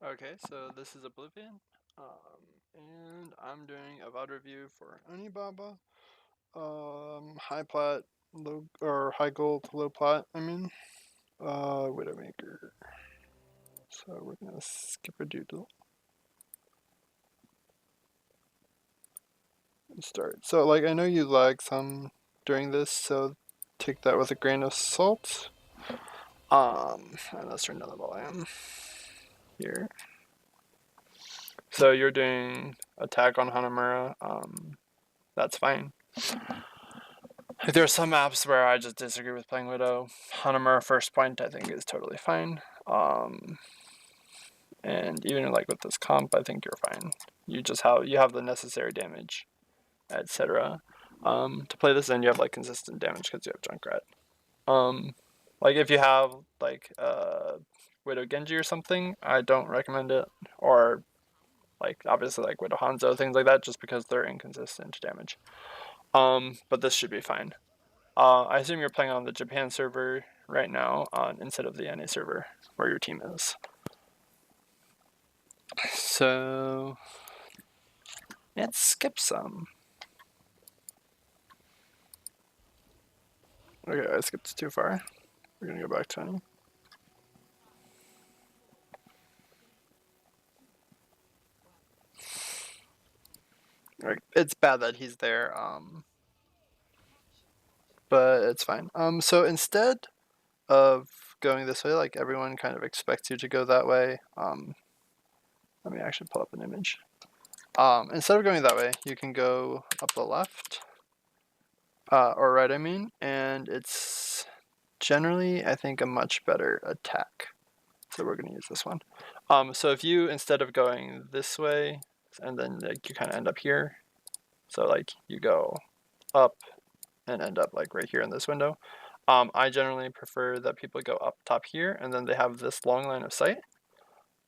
Okay, so this is Oblivion, and I'm doing a VOD review for OniBaBa. High plat, low or high gold, low plat. Widowmaker. So we're gonna skip a doodle and start. So like I know you lag some during this, so take that with a grain of salt. And let's turn down the volume here. So you're doing attack on Hanamura. That's fine. There are some maps where I just disagree with playing Widow. Hanamura first point I think is totally fine. And even like with this comp, I think you're fine. You have the necessary damage, etc. To play this, then you have like consistent damage because you have Junkrat. Like if you have like Widow Genji or something, I don't recommend it. Or like obviously like Widow Hanzo, things like that, just because they're inconsistent damage. But this should be fine. I assume you're playing on the Japan server right now instead of the NA server where your team is. So let's skip some. Okay, I skipped too far. We're gonna go back 20. Like, it's bad that he's there, but it's fine. So instead of going this way, like everyone kind of expects you to go that way. Let me actually pull up an image. Instead of going that way, you can go up the left, or right, I mean, and it's generally, I think, a much better attack. So we're going to use this one. So if you, instead of going this way, and then like you kind of end up here, so like you go up and end up like right here in this window. I generally prefer that people go up top here, and then they have this long line of sight.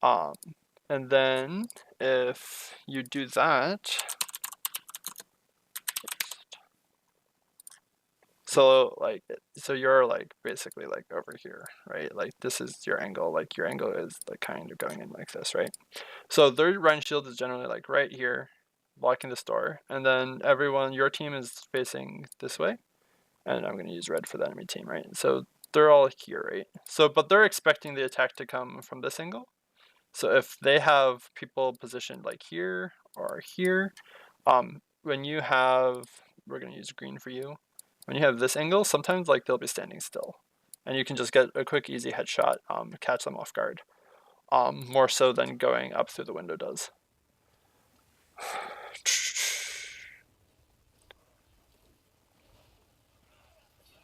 And then if you do that, so you're like basically like over here, right? Like this is your angle. Like your angle is like kind of going in like this, right? So their Rhine shield is generally like right here, blocking this door, and then your team is facing this way, and I'm gonna use red for the enemy team, right? So they're all here, right? So but they're expecting the attack to come from this angle. So if they have people positioned like here or here, when you have, we're gonna use green for you. When you have this angle, sometimes like they'll be standing still, and you can just get a quick, easy headshot, catch them off guard. More so than going up through the window does.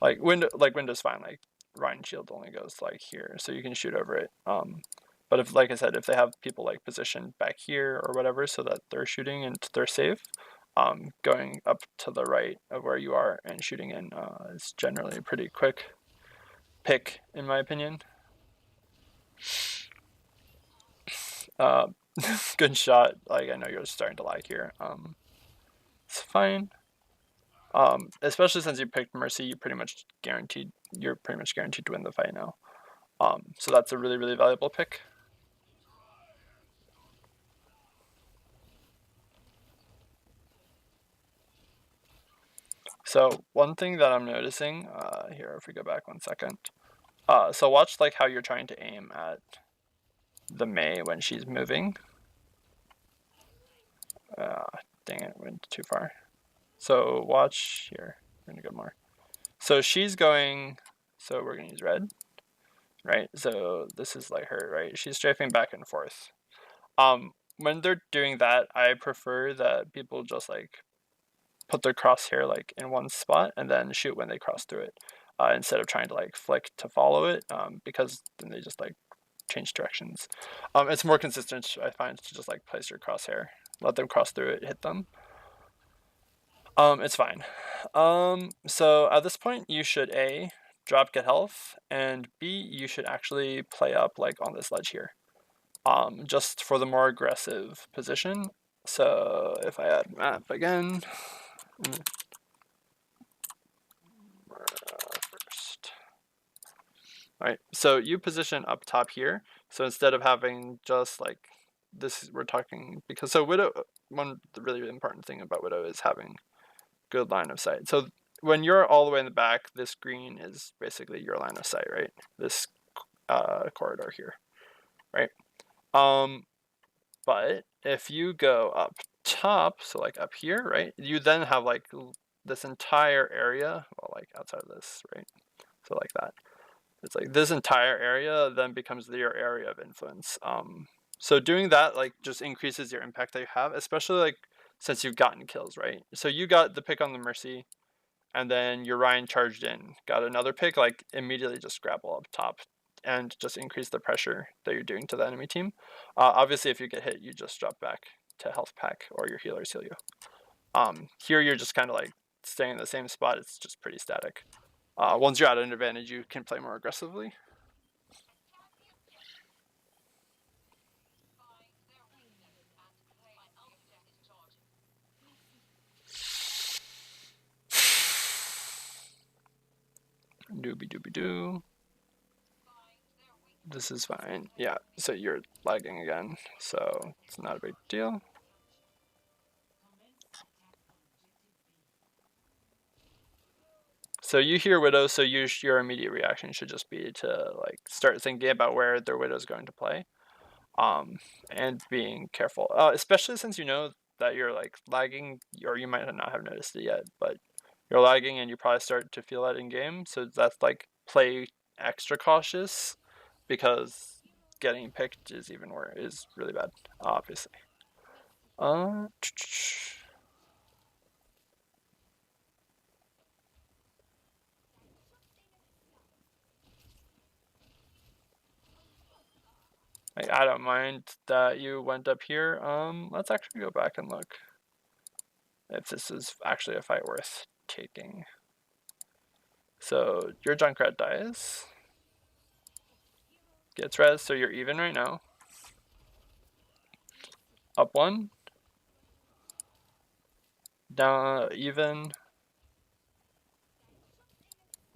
Window's fine. Like Rhine shield only goes like here, so you can shoot over it. But if, like I said, if they have people like positioned back here or whatever, so that they're shooting and they're safe, going up to the right of where you are and shooting in is generally a pretty quick pick, in my opinion. Good shot. Like I know you're starting to lag here. It's fine. Especially since you picked Mercy, you're pretty much guaranteed to win the fight now. So that's a really, really valuable pick. So one thing that I'm noticing here, if we go back 1 second, so watch like how you're trying to aim at the Mei when she's moving. Dang it, went too far. So watch here. We're gonna go more. So she's going. So we're gonna use red, right? So this is like her, right? She's strafing back and forth. When they're doing that, I prefer that people just like put their crosshair like in one spot and then shoot when they cross through it, instead of trying to like flick to follow it, because then they just like change directions. It's more consistent, I find, to just like place your crosshair, let them cross through it, hit them. It's fine. So at this point, you should A, drop get health, and B, you should actually play up like on this ledge here, just for the more aggressive position. So if I add map again, first. right? So you position up top here. So instead of having just like this, we're talking because so Widow. One the really important thing about Widow is having good line of sight. So when you're all the way in the back, this green is basically your line of sight, right? This corridor here, right? But if you go up top, so like up here, right? You then have like this entire area, well, like outside of this, right? So like that. It's like this entire area then becomes your area of influence. So doing that like just increases your impact that you have, especially like since you've gotten kills, right? So you got the pick on the Mercy, and then your Ryan charged in, got another pick, like immediately just grapple up top and just increase the pressure that you're doing to the enemy team. Obviously, if you get hit, you just drop back to health pack or your healers heal you. Here you're just kind of like staying in the same spot. It's just pretty static. Once you're at an advantage, you can play more aggressively. Doobie doobie doo. This is fine. Yeah, so you're lagging again, so it's not a big deal. So you hear Widow, so your immediate reaction should just be to like start thinking about where their Widow's going to play, and being careful, especially since you know that you're like lagging, or you might not have noticed it yet, but you're lagging and you probably start to feel that in game. So that's like play extra cautious because getting picked is is really bad, obviously. Uh, Like, I don't mind that you went up here. Let's actually go back and look if this is actually a fight worth taking. So your Junkrat dies, gets res, so you're even right now. Up one, down even,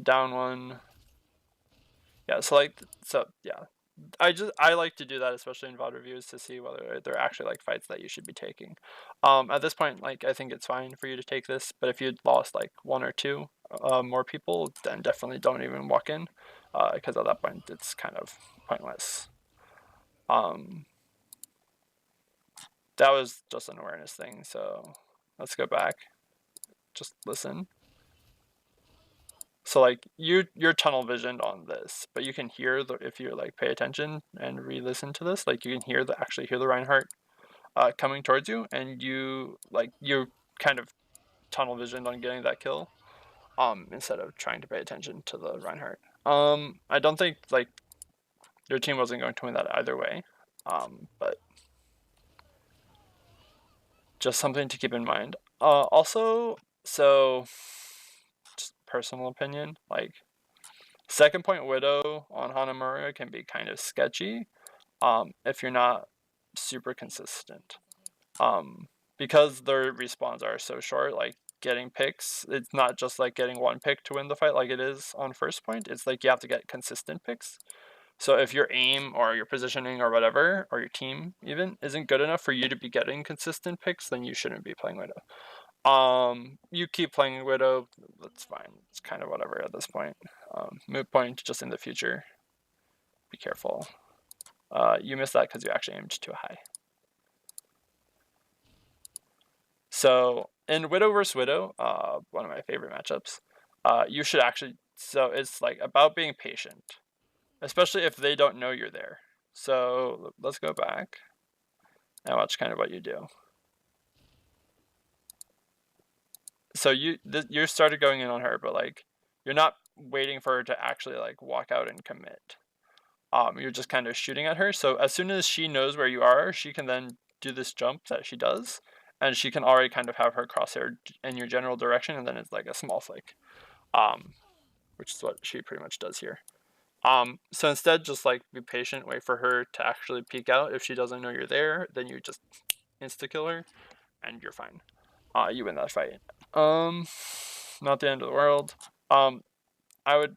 down one. Yeah, so yeah. I like to do that, especially in VOD reviews, to see whether they're actually like fights that you should be taking. At this point, like I think it's fine for you to take this, but if you'd lost like one or two more people, then definitely don't even walk in, because at that point it's kind of pointless. That was just an awareness thing, so let's go back. Just listen. So like you're tunnel visioned on this, but you can hear if you like pay attention and re-listen to this, like you can actually hear the Reinhardt coming towards you, and you kind of tunnel visioned on getting that kill, instead of trying to pay attention to the Reinhardt. I don't think like your team wasn't going to win that either way, but just something to keep in mind. Also, so just personal opinion, like second point Widow on Hanamura can be kind of sketchy, if you're not super consistent. Because their respawns are so short, like getting picks, it's not just like getting one pick to win the fight like it is on first point. It's like you have to get consistent picks. So if your aim or your positioning or whatever, or your team even, isn't good enough for you to be getting consistent picks, then you shouldn't be playing Widow. You keep playing Widow, that's fine. It's kind of whatever at this point. Moot point, just in the future. Be careful. You missed that because you actually aimed too high. So in Widow vs. Widow, one of my favorite matchups, you should actually, so it's like about being patient, especially if they don't know you're there. So let's go back and watch kind of what you do. So you started going in on her, but like you're not waiting for her to actually like walk out and commit. You're just kind of shooting at her. So as soon as she knows where you are, she can then do this jump that she does, and she can already kind of have her crosshair in your general direction, and then it's like a small flick, which is what she pretty much does here. So instead, just like be patient, wait for her to actually peek out. If she doesn't know you're there, then you just insta kill her, and you're fine. You win that fight. Not the end of the world. I would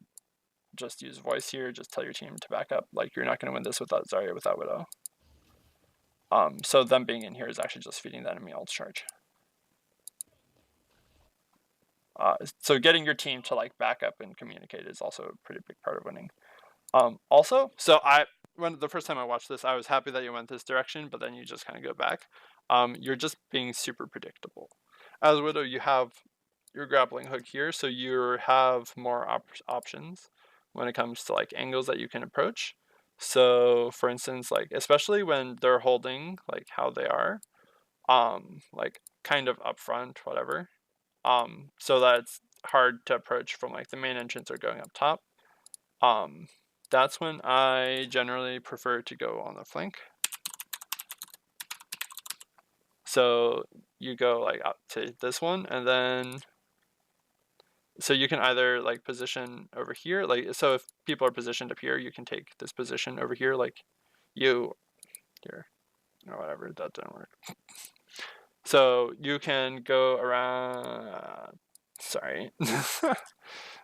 just use voice here, just tell your team to back up. Like, you're not going to win this without Zarya, without Widow. So them being in here is actually just feeding the enemy ult charge. So getting your team to like back up and communicate is also a pretty big part of winning. Also, so when the first time I watched this, I was happy that you went this direction, but then you just kind of go back. You're just being super predictable. As Widow, you have your grappling hook here, so you have more options when it comes to like angles that you can approach. So for instance, like especially when they're holding like how they are, like kind of up front, whatever, so that it's hard to approach from like the main entrance or going up top. That's when I generally prefer to go on the flank. So you go like up to this one, and then so you can either like position over here, like so if people are positioned up here, you can take this position over here, like you here or whatever. That didn't work. So you can go around. Sorry,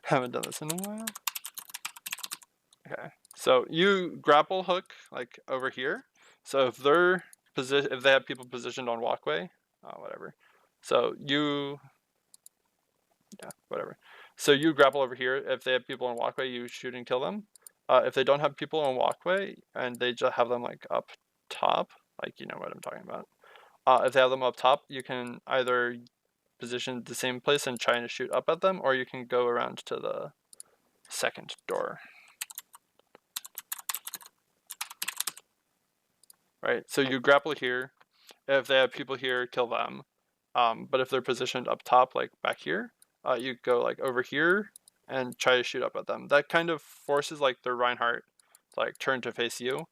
haven't done this in a while. Okay, so you grapple hook like over here. So if they're if they have people positioned on walkway, whatever. So you, yeah, whatever. So you grapple over here. If they have people on walkway, you shoot and kill them. If they don't have people on walkway and they just have them like up top, like you know what I'm talking about. If they have them up top, you can either position the same place and try and shoot up at them, or you can go around to the second door. Right, so you grapple here. If they have people here, kill them. But if they're positioned up top, like back here, you go like over here and try to shoot up at them. That kind of forces like their Reinhardt to like turn to face you,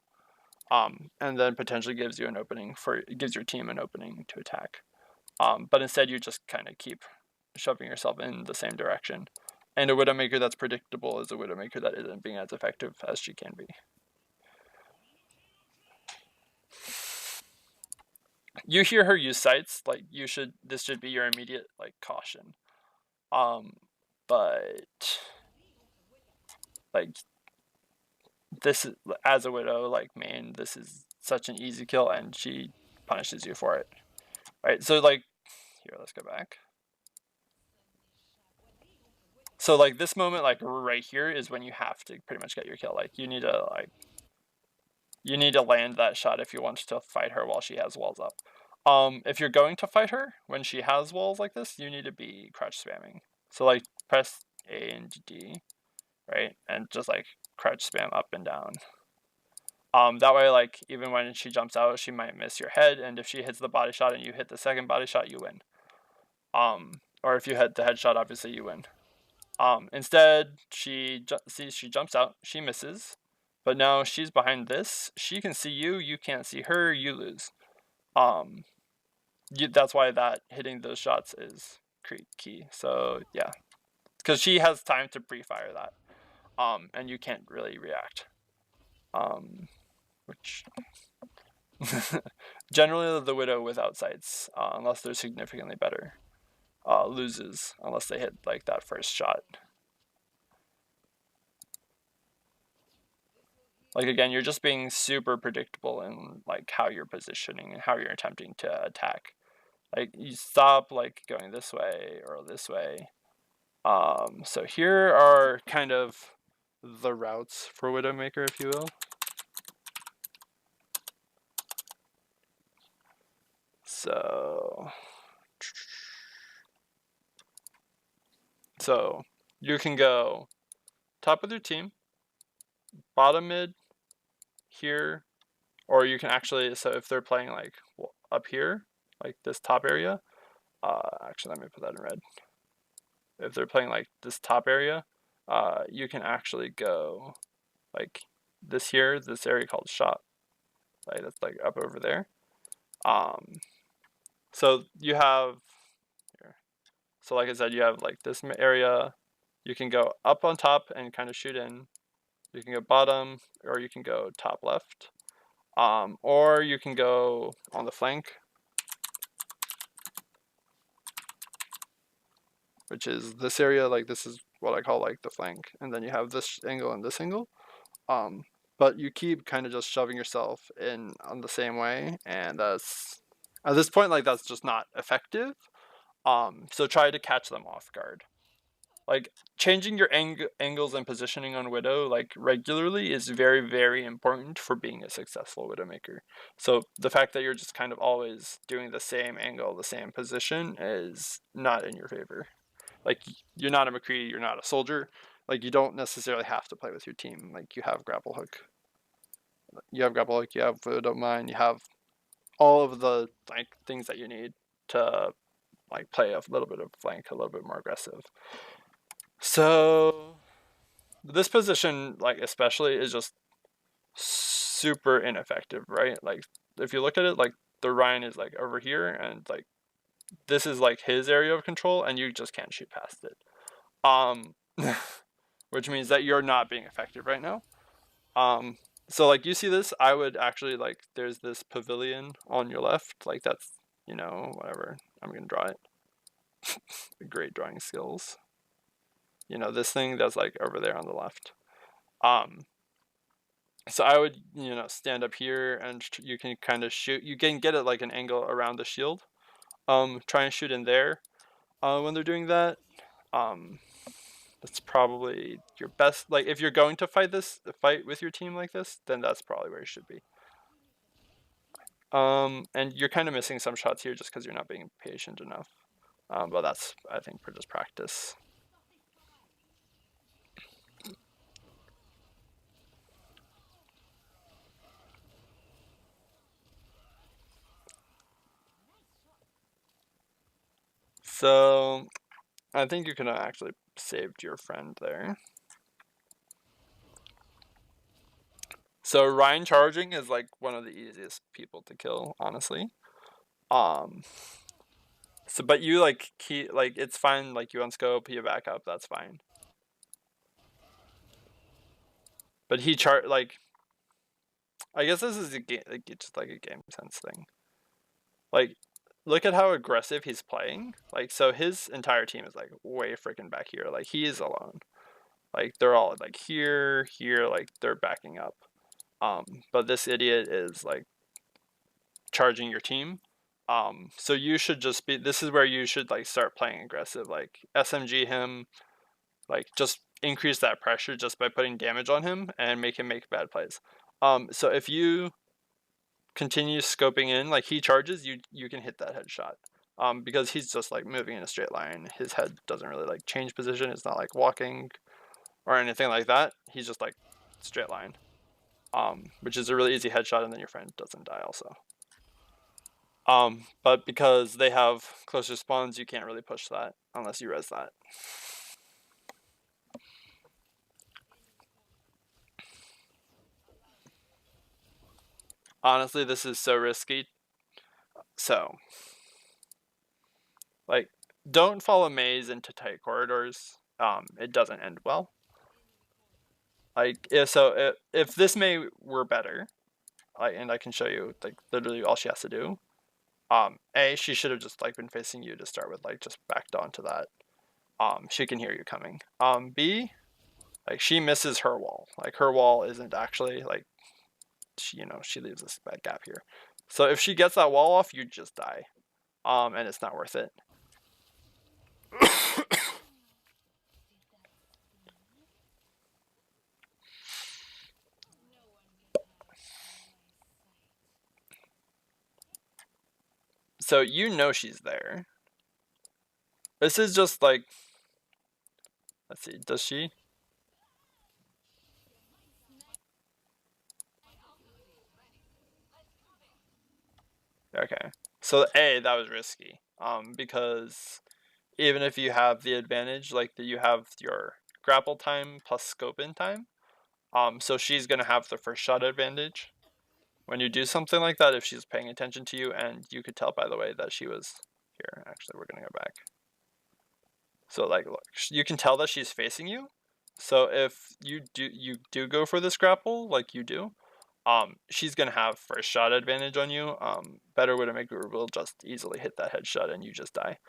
and then potentially gives you an opening gives your team an opening to attack. But instead you just kind of keep shoving yourself in the same direction. And a Widowmaker that's predictable is a Widowmaker that isn't being as effective as she can be. You hear her use sights, like this should be your immediate like caution. But like this is, as a Widow, like main, this is such an easy kill and she punishes you for it. Right, so like here, let's go back. So like this moment, like right here is when you have to pretty much get your kill. Like you need to land that shot if you want to fight her while she has walls up. If you're going to fight her when she has walls like this, you need to be crouch spamming. So like press A and D, right? And just like crouch spam up and down. That way, like even when she jumps out, she might miss your head, and if she hits the body shot and you hit the second body shot, you win. Or if you hit the headshot, obviously you win. Instead, she jumps out, she misses, but now she's behind this. She can see you, you can't see her, you lose. That's why that hitting those shots is key. So yeah, because she has time to pre-fire that, and you can't really react. Which generally the Widow without sights, unless they're significantly better, loses unless they hit like that first shot. Like again, you're just being super predictable in like how you're positioning and how you're attempting to attack. Like you stop like going this way or this way. So here are kind of the routes for Widowmaker, if you will. So you can go top of your team, bottom mid, here, or you can actually, so if they're playing like up here, like this top area, actually let me put that in red. If they're playing like this top area, you can actually go like this here, this area called shop, like that's like up over there. So you have here, so like I said, you have like this area. You can go up on top and kind of shoot in. You can go bottom, or you can go top left, or you can go on the flank, which is this area. Like this is what I call like the flank, and then you have this angle and this angle. But you keep kind of just shoving yourself in on the same way, and that's at this point like that's just not effective. So try to catch them off guard. Like changing your angles and positioning on Widow like regularly is very, very important for being a successful Widowmaker. So the fact that you're just kind of always doing the same angle, the same position is not in your favor. Like you're not a McCree, you're not a soldier. Like you don't necessarily have to play with your team. Like you have grapple hook, you have Widow Mine, you have all of the like things that you need to like play a little bit of flank, a little bit more aggressive. So this position, like especially, is just super ineffective, right? Like if you look at it, like the Ryan is like over here, and like this is like his area of control, and you just can't shoot past it. Which means that you're not being effective right now. So like you see this, I would actually like there's this pavilion on your left, like that's whatever. I'm gonna draw it. Great drawing skills. This thing that's like over there on the left. So I would stand up here, and you can kind of shoot. You can get it like an angle around the shield. Try and shoot in there. When they're doing that, that's probably your best. Like if you're going to fight with your team like this, then that's probably where you should be. And you're kind of missing some shots here just because you're not being patient enough. But that's, I think, for just practice. So I think you could have actually saved your friend there. So Ryan charging is like one of the easiest people to kill, honestly. So but you like it's fine, like you unscope, you back up, that's fine. But he like I guess this is a game, like, just like a game sense thing. Like look at how aggressive he's playing. Like so his entire team is like way freaking back here. Like he is alone. Like they're all like here, like they're backing up. But this idiot is like charging your team. So you should just be. This is where you should like start playing aggressive. Like SMG him, like just increase that pressure just by putting damage on him and make him make bad plays. So if you continue scoping in, like he charges, you can hit that headshot. Because he's just like moving in a straight line. His head doesn't really like change position. It's not like walking or anything like that. He's just like straight line. Which is a really easy headshot, and then your friend doesn't die also. But because they have closer spawns, you can't really push that unless you res that. Honestly, this is so risky. So, like, don't follow maze into tight corridors. It doesn't end well. Like, if this Mei were better, and I can show you like literally all she has to do. A, she should have just like been facing you to start with, like just backed onto that. She can hear you coming. B, like she misses her wall. Like her wall isn't actually like she leaves this bad gap here. So if she gets that wall off, you just die. And it's not worth it. So she's there. This is just like, let's see, does she? Okay. So A, that was risky. Because even if you have the advantage, like that you have your grapple time plus scope in time, so she's gonna have the first shot advantage when you do something like that if she's paying attention to you, and you could tell by the way that she was here. Actually, we're gonna go back. So like, look, you can tell that she's facing you. So if you do go for this grapple, like you do, she's gonna have first shot advantage on you. Better Widowmaker will just easily hit that headshot and you just die.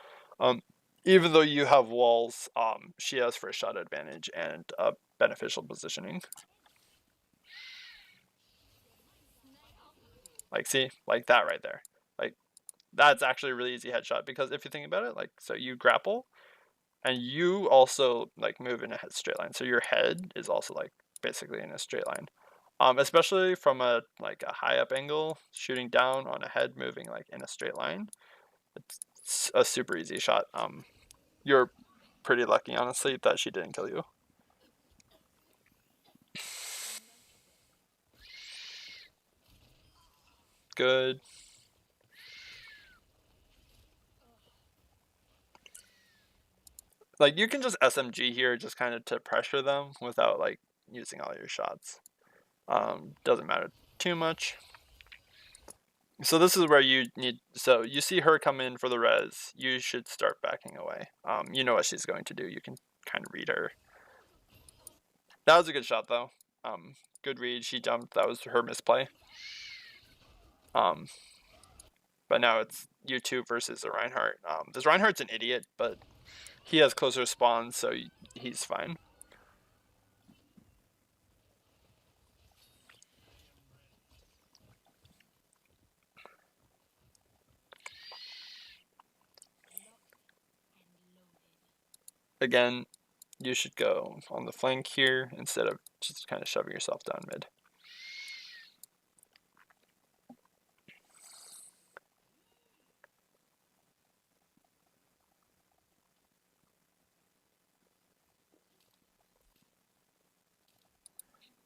even though you have walls, she has first shot advantage and beneficial positioning. Like, see, like that right there. Like, that's actually a really easy headshot, because if you think about it, like, so you grapple, and you also like move in a straight line, so your head is also like basically in a straight line. Especially from a like a high up angle, shooting down on a head moving like in a straight line, it's a super easy shot. You're pretty lucky, honestly, that she didn't kill you. Good. Like, you can just SMG here just kind of to pressure them without like using all your shots. Doesn't matter too much. So this is where you need, so you see her come in for the res, you should start backing away. You know what she's going to do, you can kind of read her. That was a good shot though. Good read, she jumped, that was her misplay. But now it's you two versus a Reinhardt. This Reinhardt's an idiot, but he has closer spawns, so he's fine. Again, you should go on the flank here instead of just kind of shoving yourself down mid.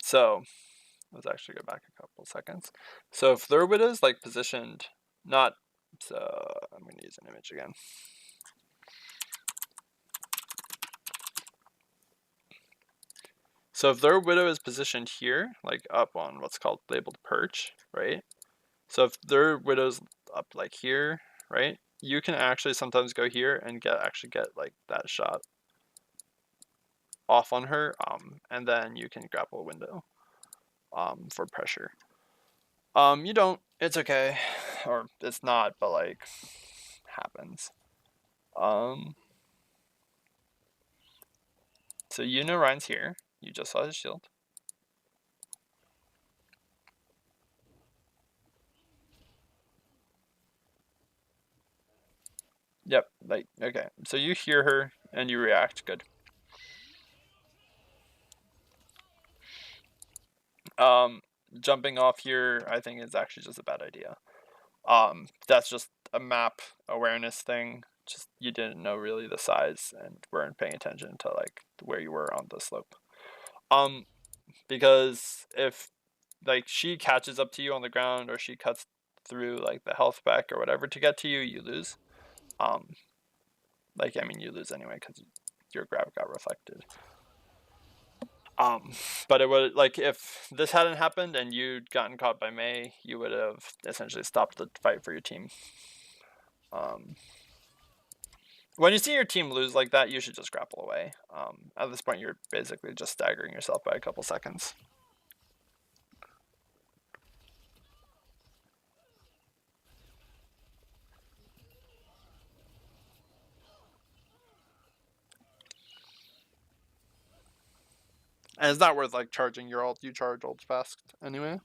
So let's actually go back a couple seconds. So if their widow's like positioned, not, so I'm going to use an image again. So if their widow is positioned here, like up on what's called labeled perch, right? So if their widow's up like here, right? You can actually sometimes go here and actually get like that shot off on her, and then you can grapple a window for pressure. You don't, it's okay, or it's not, but like happens. So you know Ryan's here. You just saw his shield. Yep, like, okay. So you hear her and you react, good. Jumping off here, I think, is actually just a bad idea. That's just a map awareness thing. Just, you didn't know really the size and weren't paying attention to like where you were on the slope. Because if like she catches up to you on the ground, or she cuts through like the health pack or whatever to get to you, you lose. Like, I mean, you lose anyway because your grab got reflected. But it would, like, if this hadn't happened and you'd gotten caught by Mei, you would have essentially stopped the fight for your team. When you see your team lose like that, you should just grapple away. At this point, you're basically just staggering yourself by a couple seconds. And it's not worth like charging your ult. You charge ults fast anyway.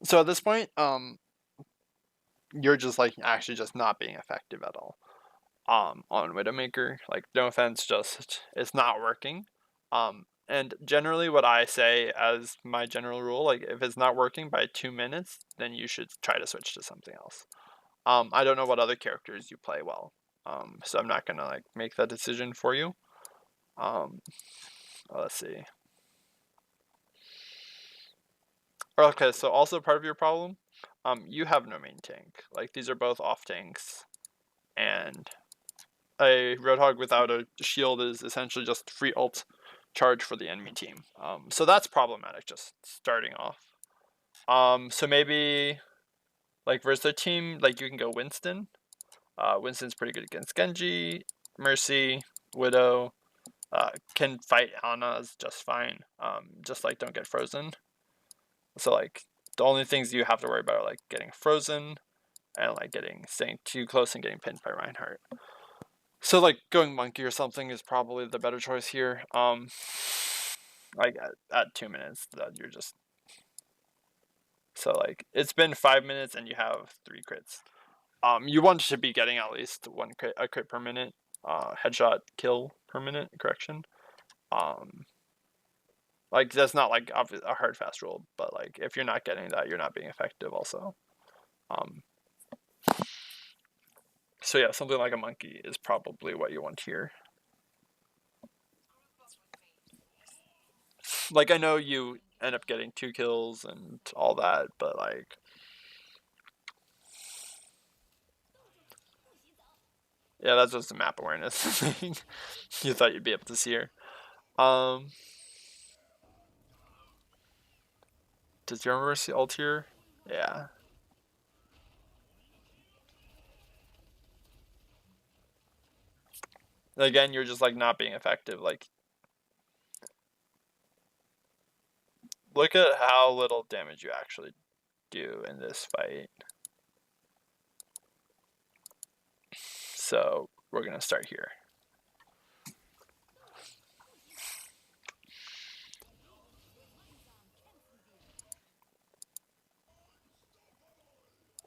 So at this point, you're just like actually just not being effective at all. On Widowmaker, like, no offense, just it's not working. And generally what I say as my general rule, like, if it's not working by 2 minutes, then you should try to switch to something else. I don't know what other characters you play well. So I'm not gonna like make that decision for you. Let's see. Okay, so also part of your problem, you have no main tank. Like, these are both off tanks, and a Roadhog without a shield is essentially just free ult charge for the enemy team. So that's problematic just starting off. So maybe like versus a team, like you can go Winston. Winston's pretty good against Genji, Mercy, Widow. Can fight Ana's just fine. Just like don't get frozen. So like the only things you have to worry about are like getting frozen, and like staying too close and getting pinned by Reinhardt. So like going monkey or something is probably the better choice here. Like at 2 minutes, that you're just so like it's been 5 minutes and you have 3 crits. You want to be getting at least a crit per minute, headshot kill per minute. Correction. Like that's not like a hard fast rule, but like if you're not getting that, you're not being effective. Also. So yeah, something like a monkey is probably what you want here. Like I know you end up getting 2 kills and all that, but like yeah, that's just a map awareness thing. You thought you'd be able to see her. Does your Mercy ult here? Yeah. Again, you're just like not being effective. Like, look at how little damage you actually do in this fight. So we're gonna start here.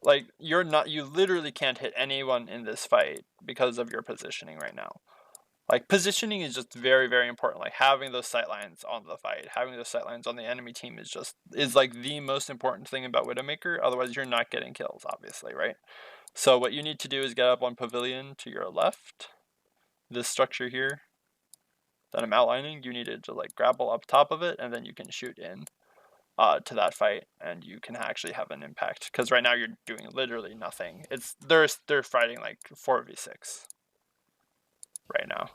Like you literally can't hit anyone in this fight because of your positioning right now. Like positioning is just very, very important. Like having those sight lines on the fight, having those sight lines on the enemy team is like the most important thing about Widowmaker. Otherwise, you're not getting kills, obviously, right? So what you need to do is get up on pavilion to your left. This structure here that I'm outlining, you need to just like grapple up top of it, and then you can shoot in to that fight, and you can actually have an impact. Because right now you're doing literally nothing. They're fighting like 4v6 right now.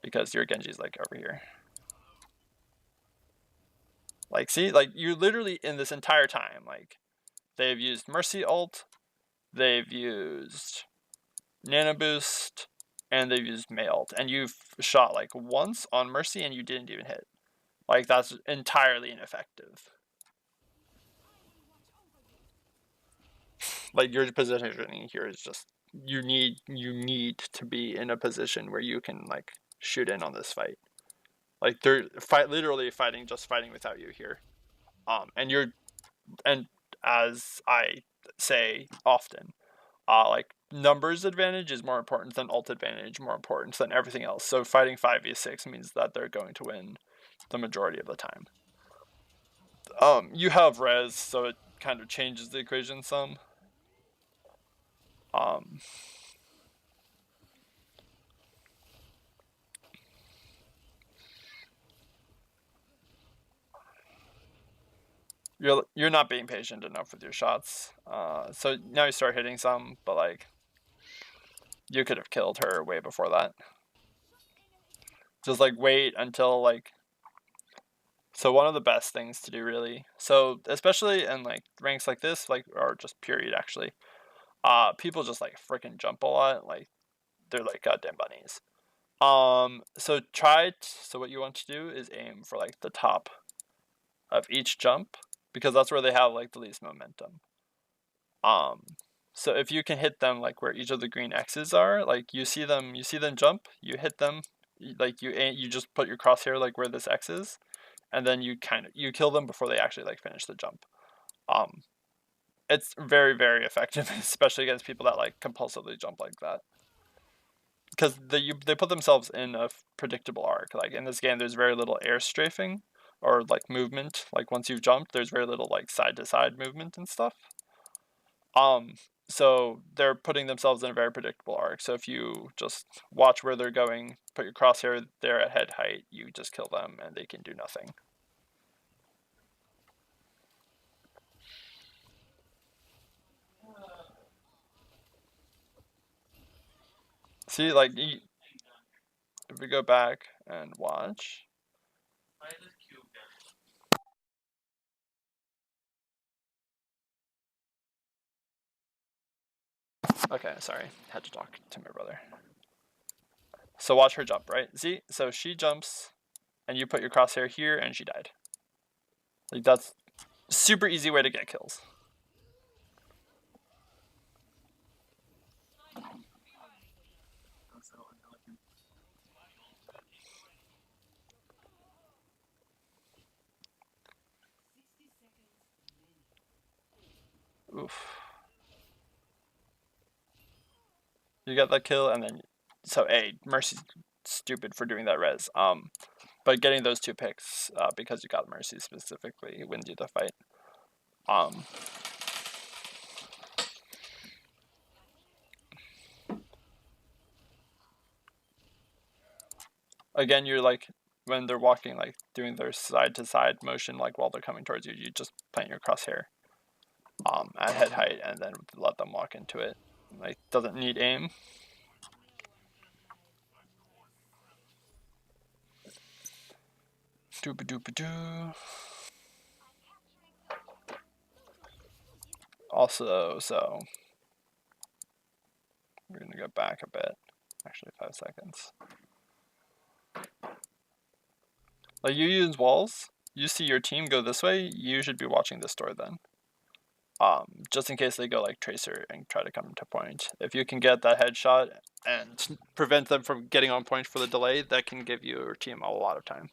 Because your Genji's like over here. Like, see, like you literally in this entire time, like they've used Mercy ult, they've used Nano Boost, and they've used Mei ult, and you've shot like once on Mercy and you didn't even hit. Like that's entirely ineffective. Like your positioning here is just you need to be in a position where you can like shoot in on this fight. Like they're literally fighting without you here. And as I say often, like numbers advantage is more important than ult advantage, more important than everything else. So fighting 5v6 means that they're going to win the majority of the time. You have res, so it kind of changes the equation some. You're not being patient enough with your shots. So now you start hitting some, but like you could have killed her way before that. Just like wait until like. So one of the best things to do really. So especially in like ranks like this, like or just period actually, people just like freaking jump a lot. Like they're like goddamn bunnies. So so what you want to do is aim for like the top of each jump, because that's where they have like the least momentum. So if you can hit them like where each of the green X's are, like you see them jump, you hit them, like you just put your crosshair like where this X is, and then you kill them before they actually like finish the jump. It's very, very effective, especially against people that like compulsively jump like that. Because they put themselves in a predictable arc. Like in this game, there's very little air strafing or like movement. Like once you've jumped, there's very little like side to side movement and stuff. So they're putting themselves in a very predictable arc. So if you just watch where they're going, put your crosshair there at head height, you just kill them and they can do nothing. See, like, if we go back and watch. Okay, sorry. Had to talk to my brother. So watch her jump, right? See? So she jumps, and you put your crosshair here, and she died. Like, that's super easy way to get kills. You get that kill, and then so Mercy's stupid for doing that res. But getting those 2 picks, because you got Mercy specifically, wins you the fight. Again, you're like, when they're walking, like doing their side to side motion, like while they're coming towards you, you just plant your crosshair at head height and then let them walk into it. Like, doesn't need aim. Doop-a-doop-a-doo. Also, so we're gonna go back a bit. Actually, 5 seconds. Like, you use walls, you see your team go this way, you should be watching this door then. Just in case they go like Tracer and try to come to point. If you can get that headshot and prevent them from getting on point for the delay, that can give your team a lot of time.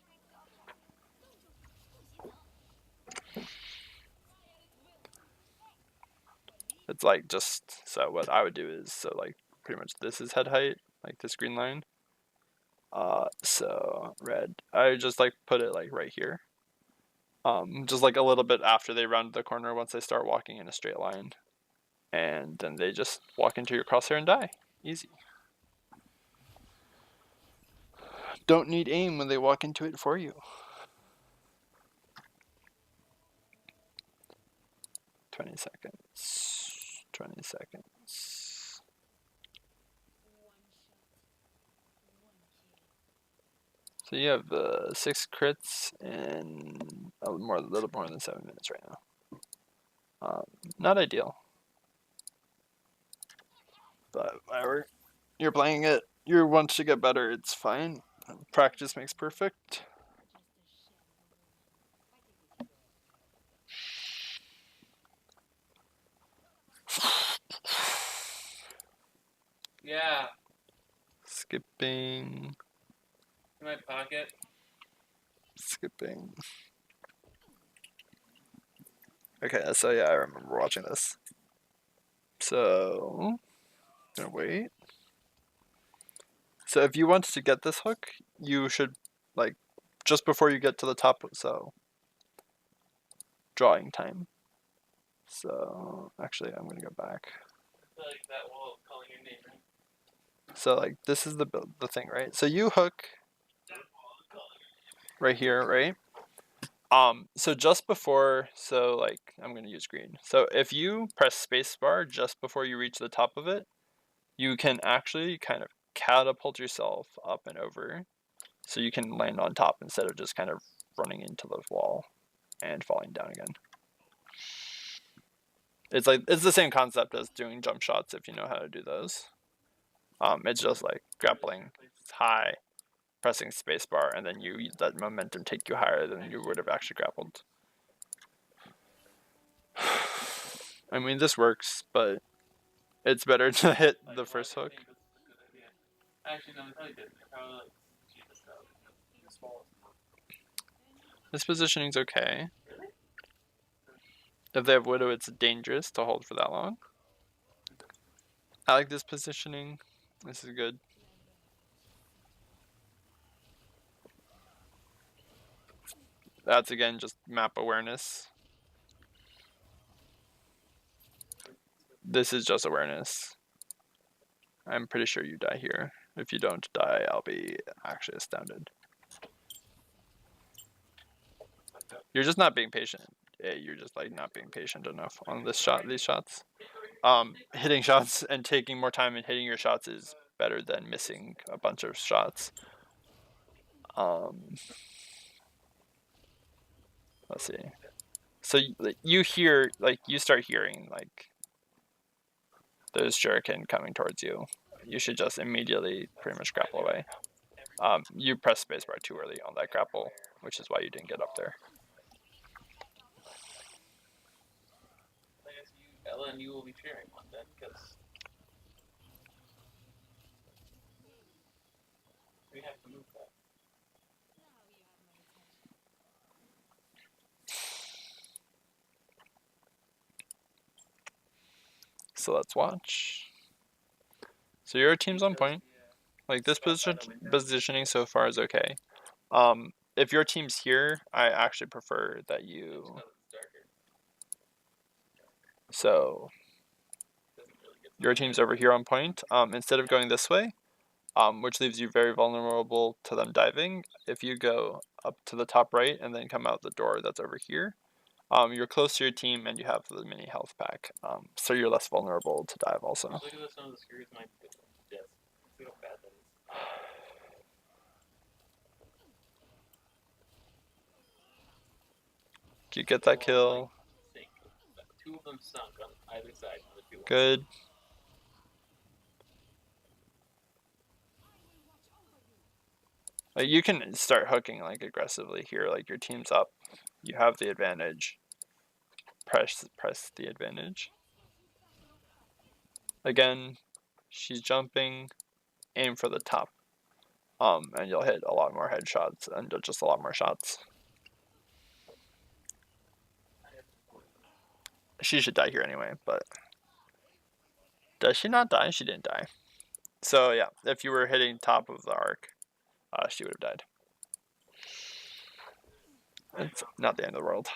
It's like, just, so what I would do is, so like pretty much this is head height, like this green line. So red, I just like put it like right here. Just like a little bit after they round the corner once they start walking in a straight line. And then they just walk into your crosshair and die. Easy. Don't need aim when they walk into it for you. 20 seconds. 20 seconds. So you have 6 crits in a little more than 7 minutes right now. Not ideal. But whatever. You're playing it. You want to get better. It's fine. Practice makes perfect. Yeah. Skipping. In my pocket. Skipping. Okay, so yeah, I remember watching this. So, gonna wait. So if you want to get this hook, you should, like, just before you get to the top, so, drawing time. So, actually, I'm gonna go back. I feel like that wall of calling your name, right? So, like, this is the thing, right? So you hook right here, right? So just before, so like, I'm gonna use green. So if you press spacebar just before you reach the top of it, you can actually kind of catapult yourself up and over, so you can land on top instead of just kind of running into the wall and falling down again. It's like, it's the same concept as doing jump shots if you know how to do those. It's just like grappling high, pressing spacebar, and then you let momentum take you higher than you would have actually grappled. I mean, this works, but it's better to hit the first hook. Actually, no, I didn't. I probably like cheapest out. The smallest. This positioning's okay. Really? If they have Widow, it's dangerous to hold for that long. I like this positioning. This is good. That's, again, just map awareness. This is just awareness. I'm pretty sure you die here. If you don't die, I'll be actually astounded. You're just not being patient. You're just like not being patient enough on this shot. These shots. Hitting shots and taking more time and hitting your shots is better than missing a bunch of shots. Let's see. So you hear, like, you start hearing like there's shuriken coming towards you. You should just immediately pretty much grapple away. You pressed spacebar too early on that grapple, which is why you didn't get up there. I guess Ella and you will be sharing one then, because we have to move that. So let's watch. So your team's on point. Like this positioning so far is okay. If your team's here, I actually prefer that you. So your team's over here on point. Instead of going this way, which leaves you very vulnerable to them diving. If you go up to the top right and then come out the door that's over here, you're close to your team and you have the mini health pack, so you're less vulnerable to dive also. Look at some of the screws might be yes. Look how bad that is. You get that kill. Two of them sunk on either side. Good. You can start hooking like aggressively here, like your team's up. You have the advantage. Press the advantage. Again, she's jumping. Aim for the top. And you'll hit a lot more headshots and just a lot more shots. She should die here anyway, but does she not die? She didn't die. So yeah, if you were hitting top of the arc, she would have died. It's not the end of the world.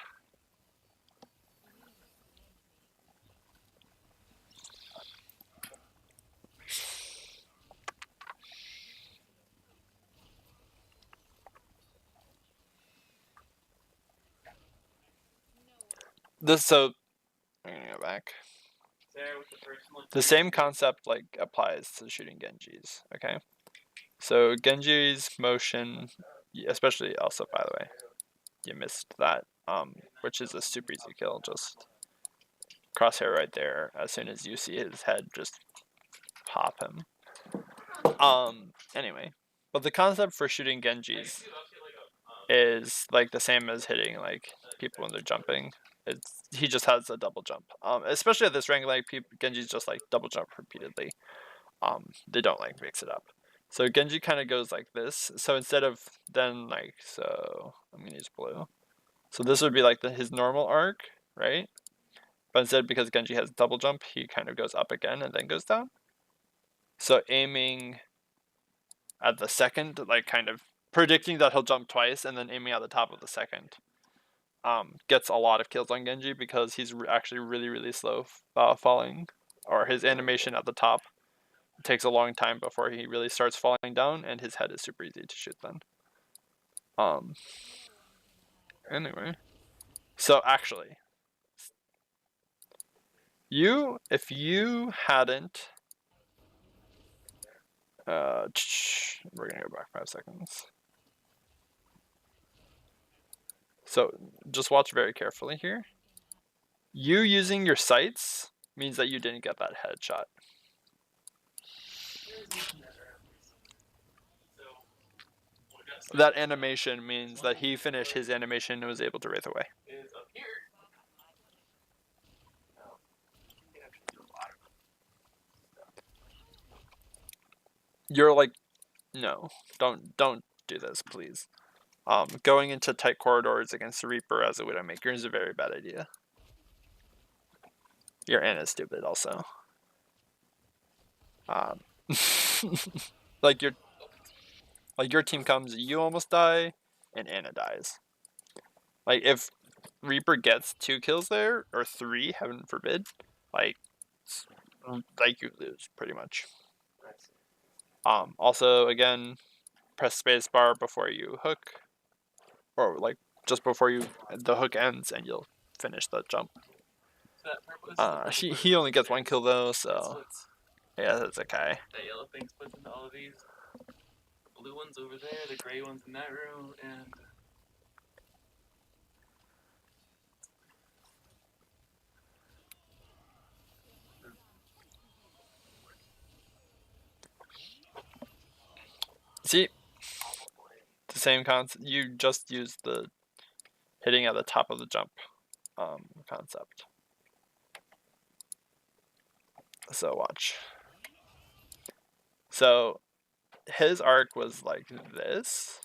So I'm gonna go back. The same concept like applies to shooting Genjis, okay? So Genji's motion, especially also by the way, you missed that, which is a super easy kill. Just crosshair right there. As soon as you see his head, just pop him. Anyway, but the concept for shooting Genjis is like the same as hitting like people when they're jumping. He just has a double jump. Especially at this rank, like Genji's just like double jump repeatedly. They don't like mix it up. So Genji kind of goes like this. So instead of then like, so I'm gonna use blue. So this would be like his normal arc, right? But instead, because Genji has double jump, he kind of goes up again and then goes down. So aiming at the second, like kind of predicting that he'll jump twice and then aiming at the top of the second, gets a lot of kills on Genji because he's actually really slow falling, or his animation at the top takes a long time before he really starts falling down, and his head is super easy to shoot then. Anyway, so actually, if you hadn't, we're gonna go back 5 seconds. So just watch very carefully here. You using your sights means that you didn't get that headshot. That animation means that he finished his animation and was able to wraith away. You're like, no, don't do this, please. Going into tight corridors against the Reaper as a Widowmaker is a very bad idea. Your Anna's stupid also. like your team comes, you almost die, and Anna dies. Like if Reaper gets 2 kills there, or 3, heaven forbid, like you lose pretty much. Also again, press spacebar before you hook, or like just before the hook ends, and you'll finish the jump. He only gets 1 kill though, so yeah, that's okay. That yellow thing splits into all of these. The blue one's over there, the gray one's in that room, and see, the same concept. You just use the hitting at the top of the jump concept. So watch. So his arc was like this,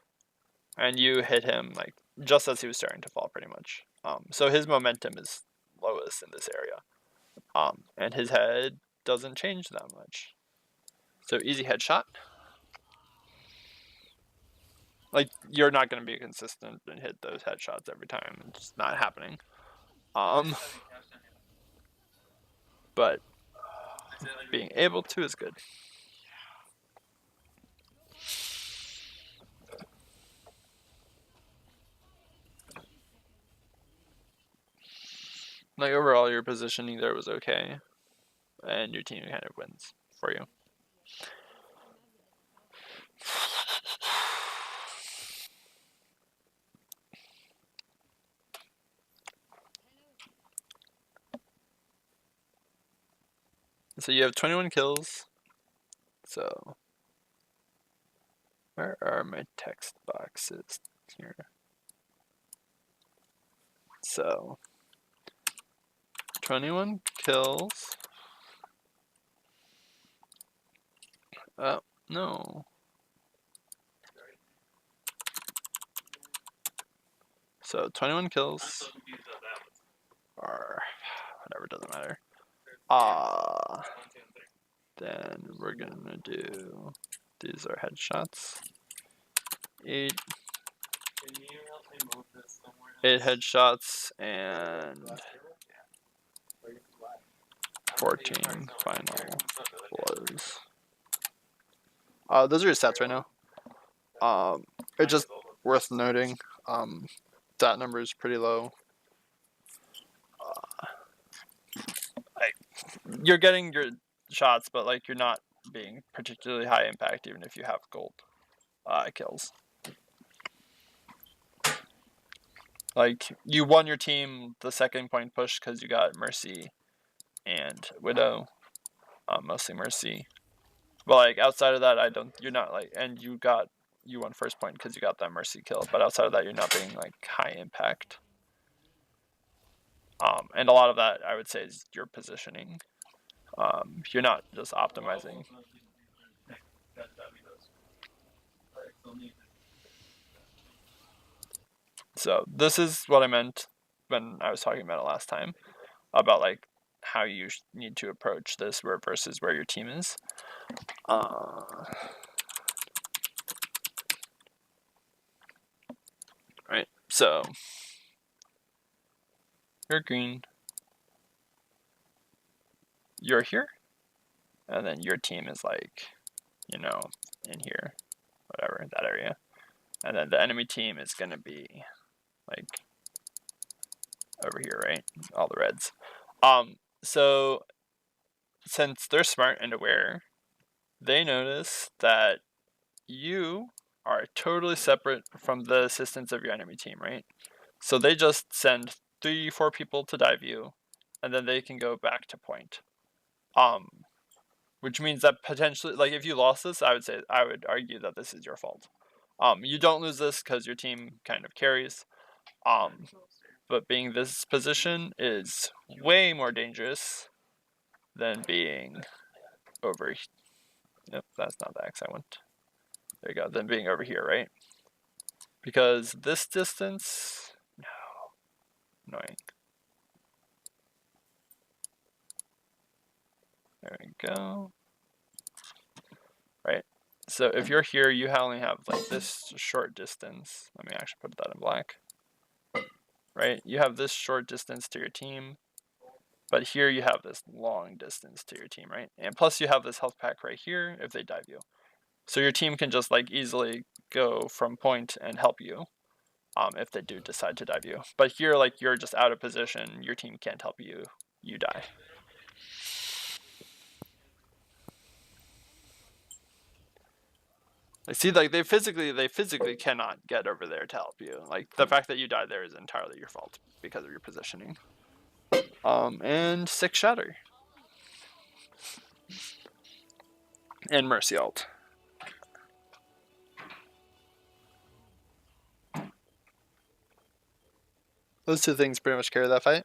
and you hit him like just as he was starting to fall, pretty much. So his momentum is lowest in this area, and his head doesn't change that much. So easy headshot. Like, you're not going to be consistent and hit those headshots every time. It's just not happening. But being able to is good. Like, overall, your positioning there was okay. And your team kind of wins for you. So you have 21 kills. So where are my text boxes here? So 21 kills. Oh, no. So 21 kills are whatever, doesn't matter. Then we're gonna do, these are headshots. 8 headshots and 14 final blows. Those are your stats right now. It's just worth noting. That number is pretty low. Like, you're getting your shots, but like you're not being particularly high impact, even if you have gold kills. Like, you won your team the second point push because you got Mercy and Widow, mostly Mercy. But like outside of that, you're not like, and you won first point because you got that Mercy kill. But outside of that, you're not being like high impact. And a lot of that, I would say, is your positioning. You're not just optimizing. So this is what I meant when I was talking about it last time, about like how you need to approach this versus where your team is. Right, so you're green, you're here, and then your team is like, in here, whatever, that area. And then the enemy team is going to be like over here, right? All the reds. So since they're smart and aware, they notice that you are totally separate from the assistance of your enemy team, right? So they just send 3-4 people to dive you, and then they can go back to point. Which means that potentially, like, if you lost this, I would argue that this is your fault. You don't lose this because your team kind of carries. But being this position is way more dangerous than being over. Yep, that's not the X I want. There you go. Than being over here, right? Because this distance, no, annoying. There we go. Right. So if you're here, you only have like this short distance. Let me actually put that in black. Right? You have this short distance to your team, but here you have this long distance to your team, right? And plus you have this health pack right here if they dive you. So your team can just like easily go from point and help you if they do decide to dive you. But here, like, you're just out of position, your team can't help you, you die. Like, see, like they physically cannot get over there to help you. Like, the fact that you died there is entirely your fault because of your positioning. And 6 shatter. And Mercy ult. Those two things pretty much carry that fight.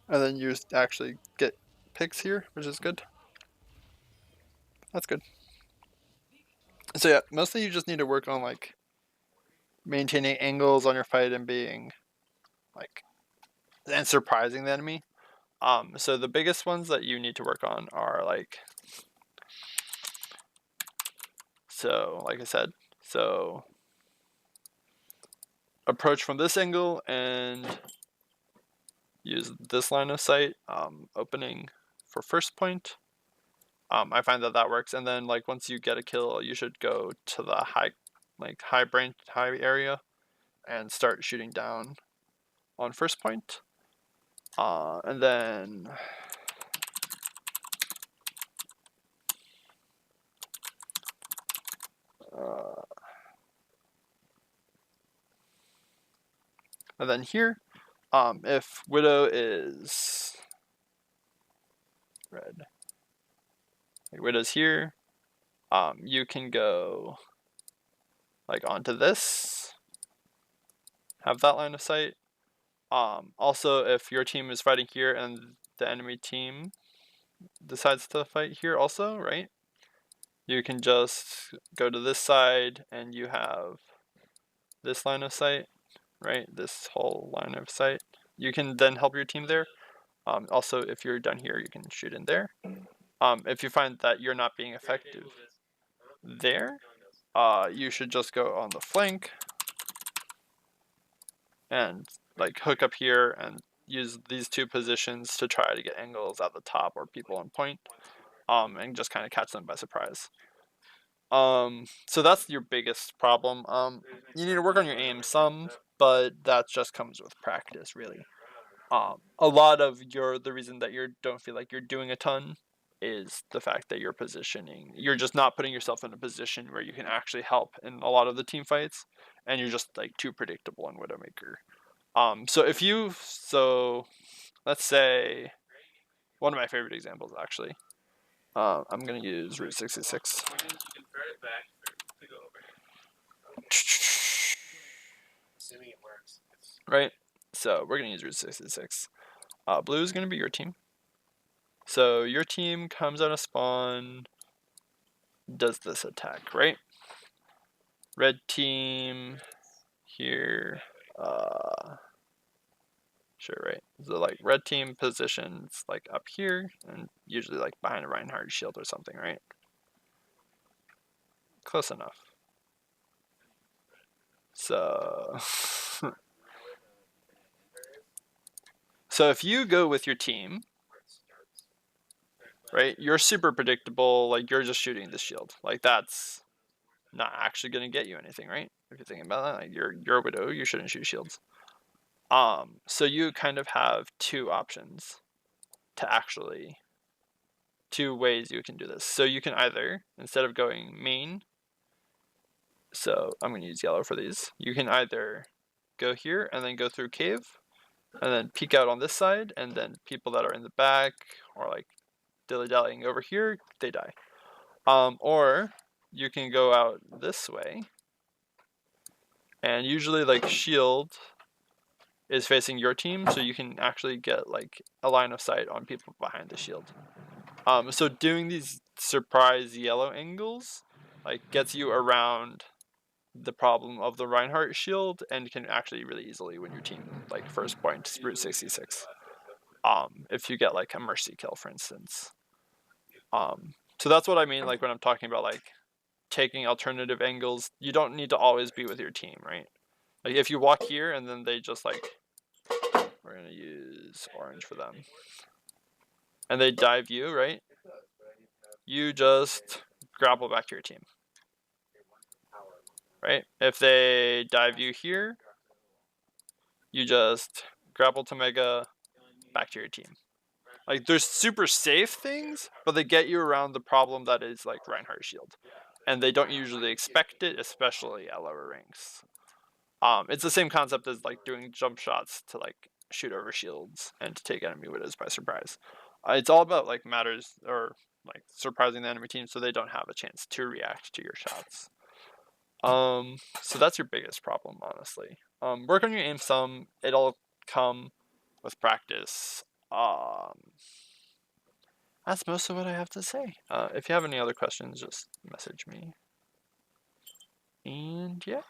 And then you actually get picks here, which is good. That's good. So yeah, mostly you just need to work on like maintaining angles on your fight and being like and surprising the enemy. So the biggest ones that you need to work on are like, so like I said, so approach from this angle and use this line of sight, opening for first point. I find that that works, and then like once you get a kill, you should go to the high area and start shooting down on first point. And then here, if Widow is red, like Widow's here, you can go like onto this, have that line of sight. Also, if your team is fighting here and the enemy team decides to fight here also, right? You can just go to this side and you have this line of sight, right? This whole line of sight. You can then help your team there. Also, if you're down here, you can shoot in there. If you find that you're not being effective there, you should just go on the flank and like hook up here and use these two positions to try to get angles at the top or people on point, and just kind of catch them by surprise. So that's your biggest problem. You need to work on your aim some, but that just comes with practice, really. A lot of the reason that you don't feel like you're doing a ton is the fact that you're just not putting yourself in a position where you can actually help in a lot of the team fights, and you're just like too predictable in Widowmaker. So let's say one of my favorite examples actually. I'm gonna use Route 66. Assuming it works. Right. So we're gonna use Route 66. Blue is gonna be your team. So your team comes out of spawn, does this attack, right? Red team here. Sure, right. So like red team positions like up here and usually like behind a Reinhardt shield or something, right? Close enough. So so if you go with your team, right, you're super predictable, like you're just shooting the shield. Like that's not actually gonna get you anything, right? If you're thinking about that, like you're a Widow, you shouldn't shoot shields. So you kind of have two options two ways you can do this. So you can either, instead of going main, so I'm gonna use yellow for these, you can either go here and then go through cave and then peek out on this side, and then people that are in the back or like dilly-dallying over here, they die. Or you can go out this way, and usually like shield is facing your team, so you can actually get like a line of sight on people behind the shield. So doing these surprise yellow angles like gets you around the problem of the Reinhardt shield and can actually really easily win your team like first point Route 66. If you get like a mercy kill, for instance. So that's what I mean like when I'm talking about like taking alternative angles. You don't need to always be with your team, right? Like if you walk here and then they just like, we're gonna use orange for them, and they dive you, right? You just grapple back to your team, right? If they dive you here, you just grapple to Mega back to your team. Like there's super safe things, but they get you around the problem that is like Reinhardt shield, and they don't usually expect it, especially at lower ranks. It's the same concept as like doing jump shots to like shoot over shields and to take enemy widows by surprise. It's all about like matters or like surprising the enemy team so they don't have a chance to react to your shots. So that's your biggest problem, honestly. Work on your aim some. It'll come with practice. that's most of what I have to say. If you have any other questions, just message me. And yeah.